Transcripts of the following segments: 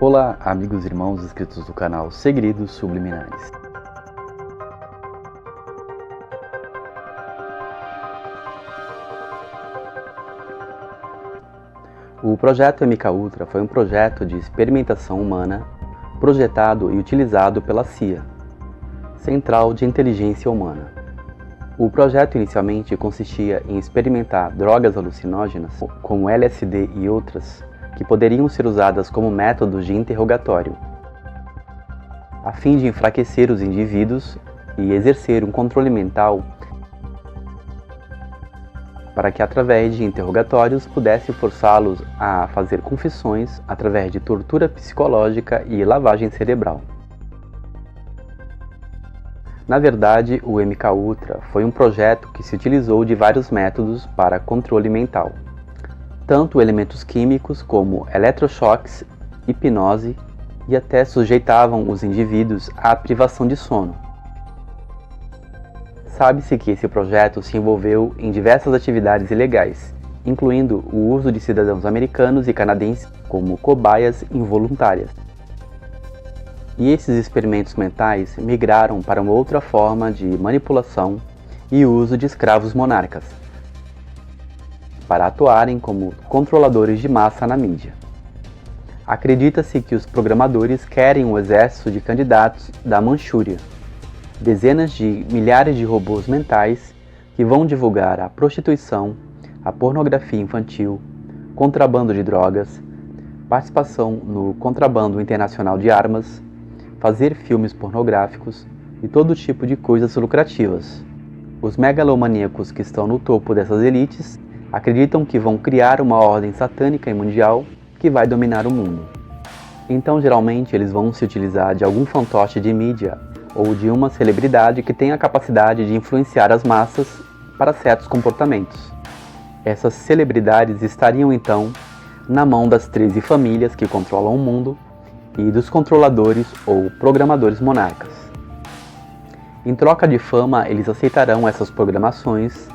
Olá, amigos e irmãos inscritos do canal Segredos Subliminares. O projeto MK Ultra foi um projeto de experimentação humana projetado e utilizado pela CIA, Central de Inteligência Humana. O projeto inicialmente consistia em experimentar drogas alucinógenas, como LSD e outras, que poderiam ser usadas como métodos de interrogatório, a fim de enfraquecer os indivíduos e exercer um controle mental para que, através de interrogatórios, pudesse forçá-los a fazer confissões através de tortura psicológica e lavagem cerebral. Na verdade, o MK Ultra foi um projeto que se utilizou de vários métodos para controle mental, tanto elementos químicos como eletrochoques, hipnose e até sujeitavam os indivíduos à privação de sono. Sabe-se que esse projeto se envolveu em diversas atividades ilegais, incluindo o uso de cidadãos americanos e canadenses como cobaias involuntárias. E esses experimentos mentais migraram para uma outra forma de manipulação e uso de escravos monarcas, para atuarem como controladores de massa na mídia. Acredita-se que os programadores querem um exército de candidatos da Manchúria, dezenas de milhares de robôs mentais que vão divulgar a prostituição, a pornografia infantil, contrabando de drogas, participação no contrabando internacional de armas, fazer filmes pornográficos e todo tipo de coisas lucrativas. Os megalomaníacos que estão no topo dessas elites acreditam que vão criar uma ordem satânica e mundial que vai dominar o mundo. Então, geralmente, eles vão se utilizar de algum fantoche de mídia ou de uma celebridade que tem a capacidade de influenciar as massas para certos comportamentos. Essas celebridades estariam, então, na mão das 13 famílias que controlam o mundo e dos controladores ou programadores monarcas. Em troca de fama, eles aceitarão essas programações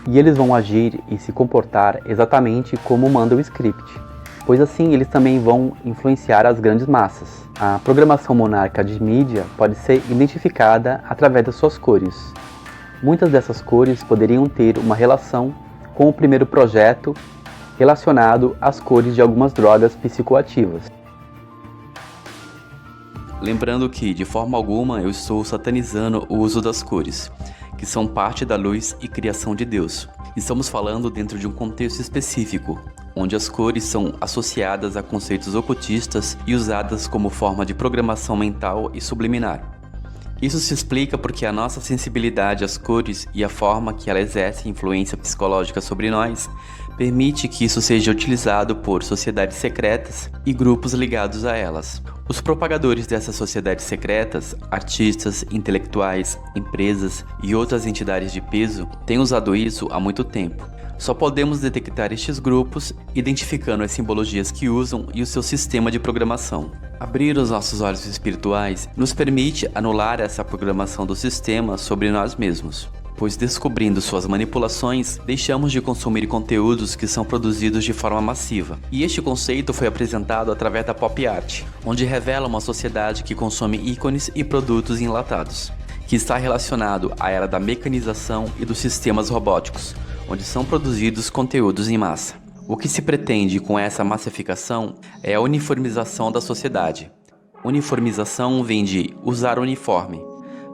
e eles vão agir e se comportar exatamente como manda o script, pois assim eles também vão influenciar as grandes massas. A programação monarca de mídia pode ser identificada através das suas cores. Muitas dessas cores poderiam ter uma relação com o primeiro projeto relacionado às cores de algumas drogas psicoativas. Lembrando que, de forma alguma, eu estou satanizando o uso das cores, que são parte da luz e criação de Deus. Estamos falando dentro de um contexto específico, onde as cores são associadas a conceitos ocultistas e usadas como forma de programação mental e subliminar. Isso se explica porque a nossa sensibilidade às cores e a forma que ela exerce influência psicológica sobre nós permite que isso seja utilizado por sociedades secretas e grupos ligados a elas. Os propagadores dessas sociedades secretas, artistas, intelectuais, empresas e outras entidades de peso têm usado isso há muito tempo. Só podemos detectar estes grupos identificando as simbologias que usam e o seu sistema de programação. Abrir os nossos olhos espirituais nos permite anular essa programação do sistema sobre nós mesmos, pois descobrindo suas manipulações, deixamos de consumir conteúdos que são produzidos de forma massiva. E este conceito foi apresentado através da pop art, onde revela uma sociedade que consome ícones e produtos enlatados, que está relacionado à era da mecanização e dos sistemas robóticos, onde são produzidos conteúdos em massa. O que se pretende com essa massificação é a uniformização da sociedade. Uniformização vem de usar uniforme,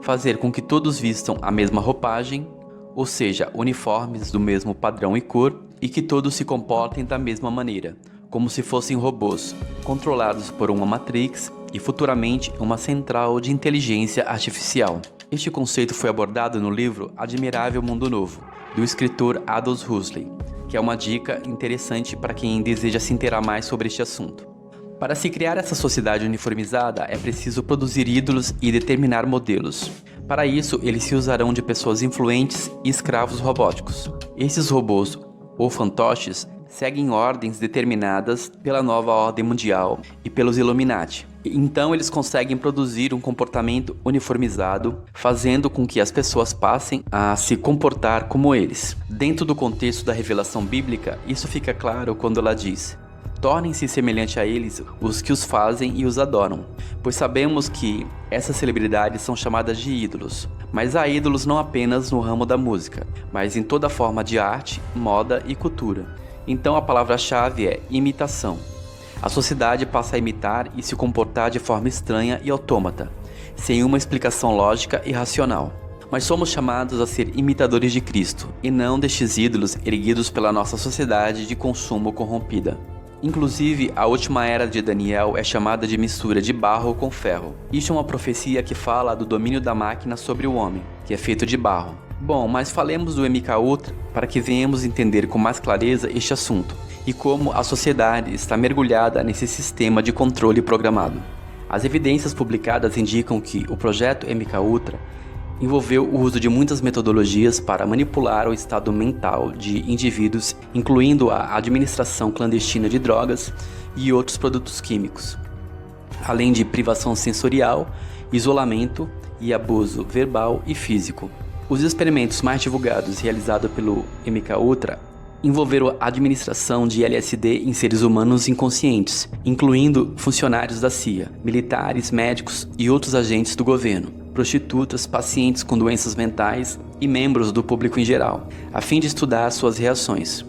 fazer com que todos vistam a mesma roupagem, ou seja, uniformes do mesmo padrão e cor, e que todos se comportem da mesma maneira, como se fossem robôs, controlados por uma Matrix e futuramente uma central de inteligência artificial. Este conceito foi abordado no livro Admirável Mundo Novo, do escritor Aldous Huxley, que é uma dica interessante para quem deseja se inteirar mais sobre este assunto. Para se criar essa sociedade uniformizada, é preciso produzir ídolos e determinar modelos. Para isso, eles se usarão de pessoas influentes e escravos robóticos. Esses robôs, ou fantoches, seguem ordens determinadas pela nova ordem mundial e pelos Illuminati. Então eles conseguem produzir um comportamento uniformizado, fazendo com que as pessoas passem a se comportar como eles. Dentro do contexto da revelação bíblica, isso fica claro quando ela diz: Tornem-se semelhante a eles os que os fazem e os adoram, pois sabemos que essas celebridades são chamadas de ídolos. Mas há ídolos não apenas no ramo da música, mas em toda forma de arte, moda e cultura. Então a palavra-chave é imitação. A sociedade passa a imitar e se comportar de forma estranha e autômata, sem uma explicação lógica e racional. Mas somos chamados a ser imitadores de Cristo, e não destes ídolos erguidos pela nossa sociedade de consumo corrompida. Inclusive, a última era de Daniel é chamada de mistura de barro com ferro. Isso é uma profecia que fala do domínio da máquina sobre o homem, que é feito de barro. Bom, mas falemos do MK Ultra para que venhamos entender com mais clareza este assunto e como a sociedade está mergulhada nesse sistema de controle programado. As evidências publicadas indicam que o projeto MK Ultra envolveu o uso de muitas metodologias para manipular o estado mental de indivíduos, incluindo a administração clandestina de drogas e outros produtos químicos, além de privação sensorial, isolamento e abuso verbal e físico. Os experimentos mais divulgados realizados pelo MK Ultra envolveram a administração de LSD em seres humanos inconscientes, incluindo funcionários da CIA, militares, médicos e outros agentes do governo, prostitutas, pacientes com doenças mentais e membros do público em geral, a fim de estudar suas reações.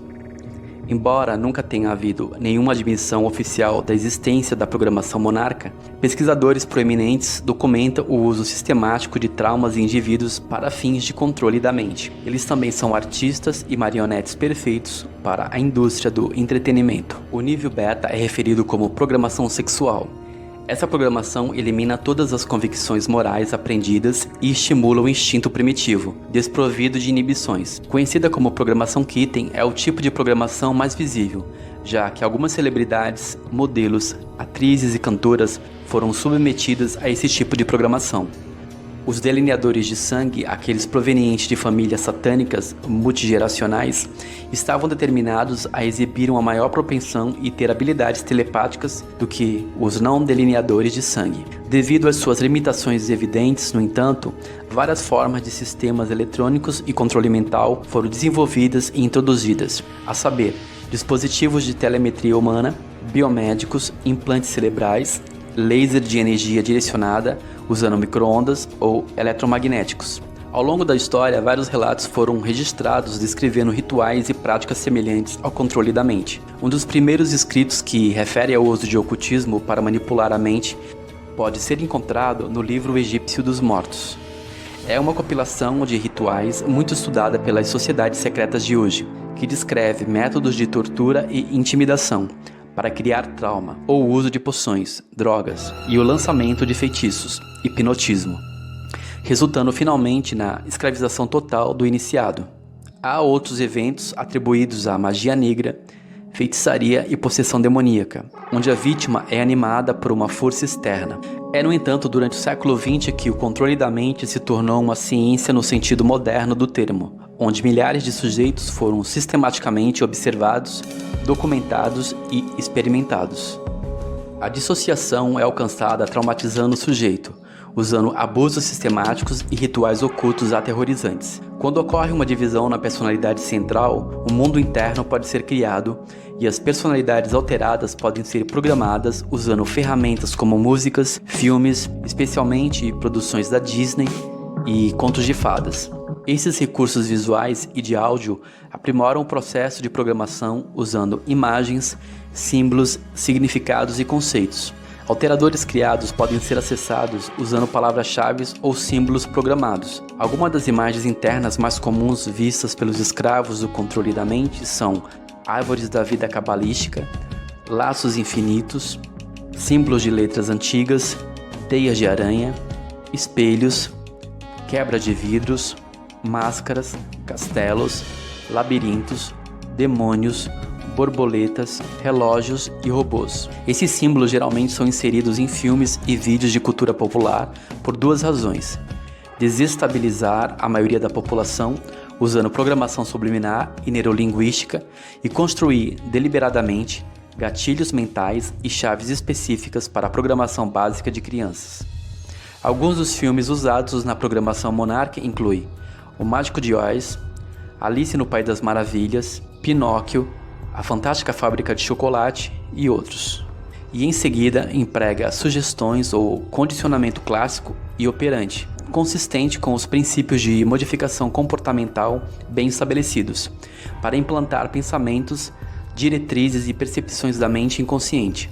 Embora nunca tenha havido nenhuma admissão oficial da existência da programação monarca, pesquisadores proeminentes documentam o uso sistemático de traumas em indivíduos para fins de controle da mente. Eles também são artistas e marionetes perfeitos para a indústria do entretenimento. O nível beta é referido como programação sexual. Essa programação elimina todas as convicções morais aprendidas e estimula o instinto primitivo, desprovido de inibições. Conhecida como programação Kitten, é o tipo de programação mais visível, já que algumas celebridades, modelos, atrizes e cantoras foram submetidas a esse tipo de programação. Os delineadores de sangue, aqueles provenientes de famílias satânicas multigeracionais, estavam determinados a exibir uma maior propensão e ter habilidades telepáticas do que os não delineadores de sangue. Devido às suas limitações evidentes, no entanto, várias formas de sistemas eletrônicos e controle mental foram desenvolvidas e introduzidas, a saber, dispositivos de telemetria humana, biomédicos, implantes cerebrais, laser de energia direcionada, usando micro-ondas ou eletromagnéticos. Ao longo da história, vários relatos foram registrados descrevendo rituais e práticas semelhantes ao controle da mente. Um dos primeiros escritos que refere ao uso de ocultismo para manipular a mente pode ser encontrado no livro egípcio dos mortos. É uma compilação de rituais muito estudada pelas sociedades secretas de hoje, que descreve métodos de tortura e intimidação para criar trauma, ou o uso de poções, drogas e o lançamento de feitiços, hipnotismo, resultando finalmente na escravização total do iniciado. Há outros eventos atribuídos à magia negra, feitiçaria e possessão demoníaca, onde a vítima é animada por uma força externa. É, no entanto, durante o século XX que o controle da mente se tornou uma ciência no sentido moderno do termo, onde milhares de sujeitos foram sistematicamente observados, documentados e experimentados. A dissociação é alcançada traumatizando o sujeito, usando abusos sistemáticos e rituais ocultos aterrorizantes. Quando ocorre uma divisão na personalidade central, o mundo interno pode ser criado e as personalidades alteradas podem ser programadas usando ferramentas como músicas, filmes, especialmente produções da Disney e contos de fadas. Esses recursos visuais e de áudio aprimoram o processo de programação usando imagens, símbolos, significados e conceitos. Alteradores criados podem ser acessados usando palavras-chave ou símbolos programados. Algumas das imagens internas mais comuns vistas pelos escravos do controle da mente são árvores da vida cabalística, laços infinitos, símbolos de letras antigas, teias de aranha, espelhos, quebra de vidros, máscaras, castelos, labirintos, demônios, borboletas, relógios e robôs. Esses símbolos geralmente são inseridos em filmes e vídeos de cultura popular por duas razões: desestabilizar a maioria da população usando programação subliminar e neurolinguística e construir deliberadamente gatilhos mentais e chaves específicas para a programação básica de crianças. Alguns dos filmes usados na programação Monarch incluem O Mágico de Oz, Alice no País das Maravilhas, Pinóquio, A Fantástica Fábrica de Chocolate e outros. E em seguida emprega sugestões ou condicionamento clássico e operante, consistente com os princípios de modificação comportamental bem estabelecidos, para implantar pensamentos, diretrizes e percepções da mente inconsciente.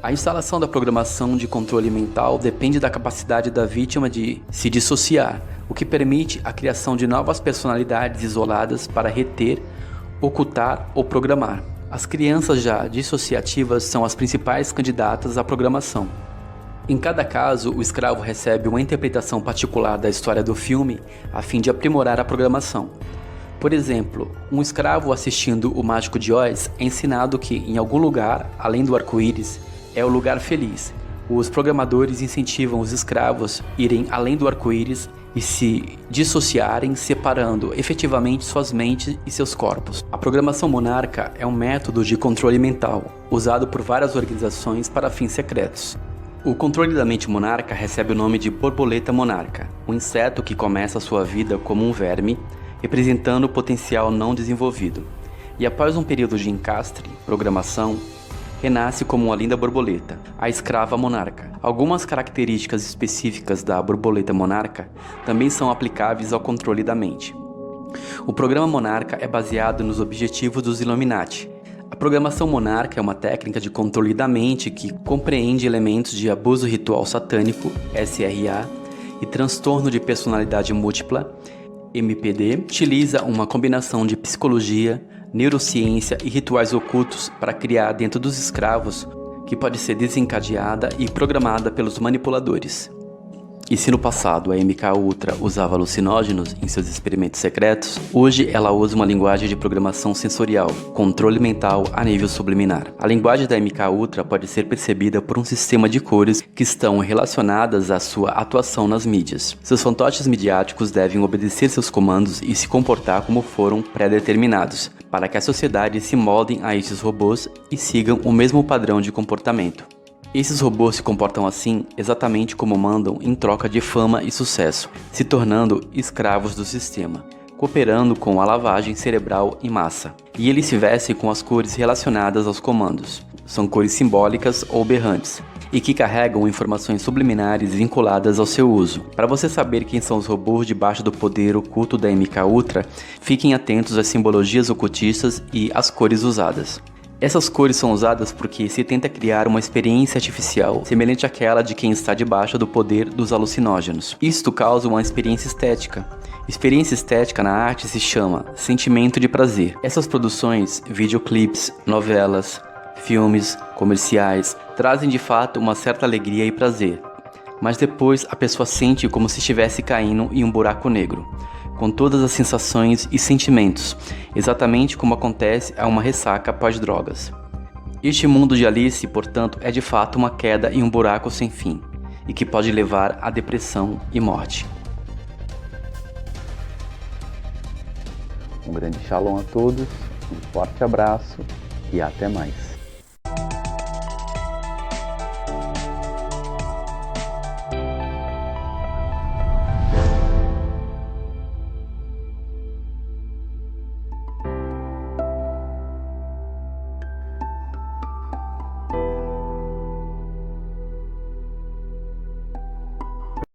A instalação da programação de controle mental depende da capacidade da vítima de se dissociar, o que permite a criação de novas personalidades isoladas para reter, ocultar ou programar. As crianças já dissociativas são as principais candidatas à programação. Em cada caso, o escravo recebe uma interpretação particular da história do filme a fim de aprimorar a programação. Por exemplo, um escravo assistindo O Mágico de Oz é ensinado que, em algum lugar, além do arco-íris, é o lugar feliz. Os programadores incentivam os escravos a irem além do arco-íris e se dissociarem, separando efetivamente suas mentes e seus corpos. A programação monarca é um método de controle mental, usado por várias organizações para fins secretos. O controle da mente monarca recebe o nome de borboleta monarca, um inseto que começa sua vida como um verme, representando o potencial não desenvolvido, e após um período de encastre, programação, renasce como uma linda borboleta, a escrava monarca. Algumas características específicas da borboleta monarca também são aplicáveis ao controle da mente. O programa monarca é baseado nos objetivos dos Illuminati. A programação monarca é uma técnica de controle da mente que compreende elementos de abuso ritual satânico, SRA, e transtorno de personalidade múltipla, MPD, utiliza uma combinação de psicologia, neurociência e rituais ocultos para criar dentro dos escravos, que pode ser desencadeada e programada pelos manipuladores. E se no passado a MK-Ultra usava alucinógenos em seus experimentos secretos, hoje ela usa uma linguagem de programação sensorial, controle mental a nível subliminar. A linguagem da MK-Ultra pode ser percebida por um sistema de cores que estão relacionadas à sua atuação nas mídias. Seus fantoches midiáticos devem obedecer seus comandos e se comportar como foram pré-determinados, para que a sociedade se moldem a esses robôs e sigam o mesmo padrão de comportamento. Esses robôs se comportam assim exatamente como mandam em troca de fama e sucesso, se tornando escravos do sistema, cooperando com a lavagem cerebral em massa. E eles se vestem com as cores relacionadas aos comandos. São cores simbólicas ou berrantes, e que carregam informações subliminares vinculadas ao seu uso. Para você saber quem são os robôs debaixo do poder oculto da MK-Ultra, fiquem atentos às simbologias ocultistas e às cores usadas. Essas cores são usadas porque se tenta criar uma experiência artificial semelhante àquela de quem está debaixo do poder dos alucinógenos. Isto causa uma experiência estética. Experiência estética na arte se chama sentimento de prazer. Essas produções, videoclipes, novelas, filmes, comerciais, trazem de fato uma certa alegria e prazer. Mas depois a pessoa sente como se estivesse caindo em um buraco negro, com todas as sensações e sentimentos, exatamente como acontece a uma ressaca após drogas. Este mundo de Alice, portanto, é de fato uma queda em um buraco sem fim, e que pode levar à depressão e morte. Um grande shalom a todos, um forte abraço e até mais.